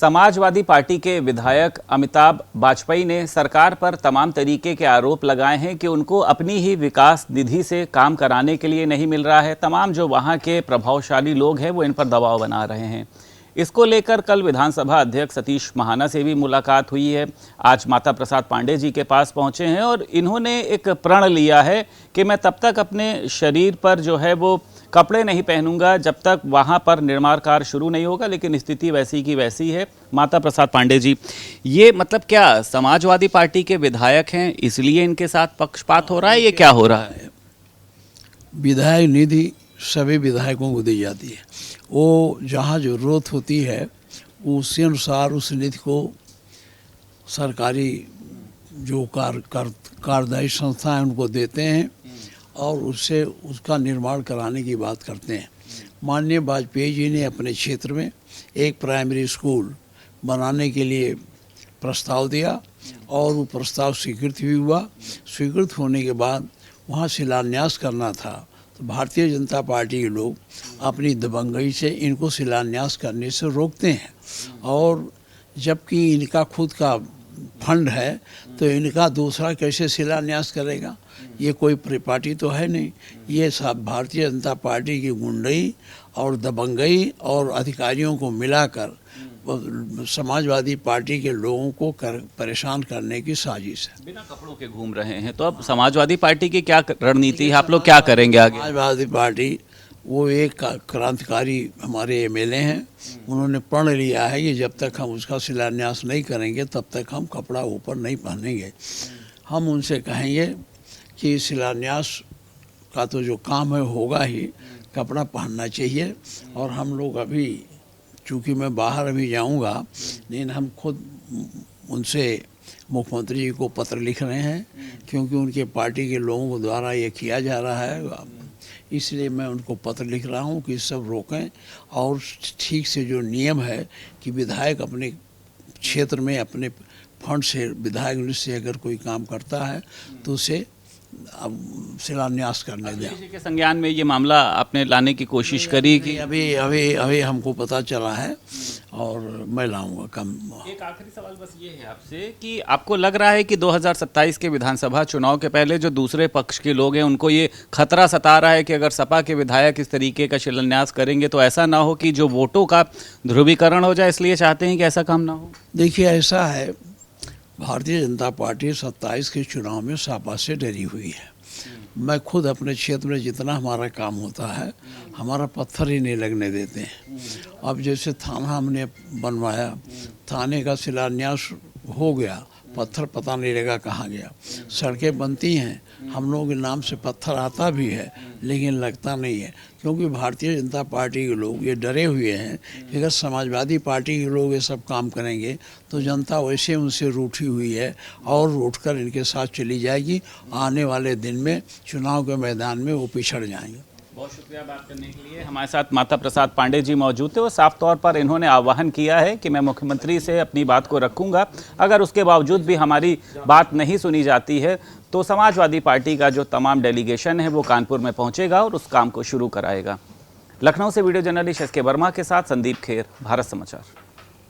Samajwadi party के विधायक अमिताभ वाजपेयी ने सरकार पर तमाम तरीके के आरोप लगाए हैं कि उनको अपनी ही विकास निधि से काम कराने के लिए नहीं मिल रहा है। तमाम जो वहां के प्रभावशाली लोग हैं वो इन पर दबाव बना रहे हैं। इसको लेकर कल विधानसभा अध्यक्ष सतीश महाना से भी मुलाकात हुई है। आज माता प्रसाद पांडे जी के पास पहुंचे हैं और इन्होंने एक प्रण लिया है कि मैं तब तक अपने शरीर पर जो है वो कपड़े नहीं पहनूंगा जब तक वहां पर निर्माण कार्य शुरू नहीं होगा। लेकिन स्थिति वैसी की वैसी है। माता प्रसाद पांडे जी, ये मतलब क्या समाजवादी पार्टी के विधायक हैं इसलिए इनके साथ पक्षपात हो रहा है, ये क्या हो रहा है? विधायक निधि सभी विधायकों को दी जाती है। वो जहाँ ज़रूरत होती है उसी अनुसार उस निधि को सरकारी जो कार्यदायी संस्था है उनको देते हैं और उससे उसका निर्माण कराने की बात करते हैं। माननीय वाजपेयी जी ने अपने क्षेत्र में एक प्राइमरी स्कूल बनाने के लिए प्रस्ताव दिया और वो प्रस्ताव स्वीकृत भी हुआ। स्वीकृत होने के बाद वहाँ शिलान्यास करना था तो भारतीय जनता पार्टी के लोग अपनी दबंगई से इनको शिलान्यास करने से रोकते हैं और जबकि इनका खुद का फंड है तो इनका दूसरा कैसे शिलान्यास करेगा? ये कोई पार्टी तो है नहीं। ये सब भारतीय जनता पार्टी की गुंडई और दबंगई और अधिकारियों को मिलाकर समाजवादी पार्टी के लोगों को परेशान करने की साजिश है। बिना कपड़ों के घूम रहे हैं तो अब समाजवादी पार्टी की क्या रणनीति है? आप लोग क्या करेंगे आगे? समाजवादी पार्टी वो एक क्रांतिकारी हमारे एमएलए हैं, उन्होंने प्रण लिया है कि जब तक हम उसका शिलान्यास नहीं करेंगे तब तक हम कपड़ा ऊपर नहीं पहनेंगे। हम उनसे कहेंगे कि शिलान्यास का तो जो काम है होगा ही, कपड़ा पहनना चाहिए। और हम लोग अभी चूँकि मैं बाहर अभी जाऊंगा, लेकिन हम खुद उनसे मुख्यमंत्री जी को पत्र लिख रहे हैं क्योंकि उनके पार्टी के लोगों के द्वारा ये किया जा रहा है। इसलिए मैं उनको पत्र लिख रहा हूँ कि सब रोकें और ठीक से जो नियम है कि विधायक अपने क्षेत्र में अपने फंड से विधायक निधि से अगर कोई काम करता है तो उसे अब शिलान्यास करने दें। किसी के संज्ञान में ये मामला आपने लाने की कोशिश करी कि? अभी हमको पता चला है और मैं लाऊंगा कम। एक आखिरी सवाल बस ये है आपसे कि आपको लग रहा है कि 2027 के विधानसभा चुनाव के पहले जो दूसरे पक्ष के लोग हैं उनको ये खतरा सता रहा है कि अगर सपा के विधायक इस तरीके का शिलान्यास करेंगे तो ऐसा ना हो कि जो वोटों का ध्रुवीकरण हो जाए, इसलिए चाहते हैं कि ऐसा काम ना हो? देखिए, ऐसा है, भारतीय जनता पार्टी 27 के चुनाव में सपा से डरी हुई है। मैं खुद अपने क्षेत्र में जितना हमारा काम होता है हमारा पत्थर ही नहीं लगने देते हैं। अब जैसे थाना हमने बनवाया, थाने का शिलान्यास हो गया, पत्थर पता नहीं लगा कहाँ गया। सड़कें बनती हैं, हम लोगों के नाम से पत्थर आता भी है लेकिन लगता नहीं है क्योंकि भारतीय जनता पार्टी के लोग ये डरे हुए हैं कि अगर समाजवादी पार्टी के लोग ये सब काम करेंगे तो जनता वैसे उनसे रूठी हुई है और रूठकर इनके साथ चली जाएगी। आने वाले दिन में चुनाव के मैदान में वो पिछड़ जाएंगे। बहुत शुक्रिया बात करने के लिए। हमारे साथ माता प्रसाद पांडे जी मौजूद थे और साफ तौर पर इन्होंने आह्वान किया है कि मैं मुख्यमंत्री से अपनी बात को रखूंगा। अगर उसके बावजूद भी हमारी बात नहीं सुनी जाती है तो समाजवादी पार्टी का जो तमाम डेलीगेशन है वो कानपुर में पहुंचेगा और उस काम को शुरू कराएगा। लखनऊ से वीडियो जर्नलिस्ट एस के वर्मा के साथ संदीप खेर, भारत समाचार।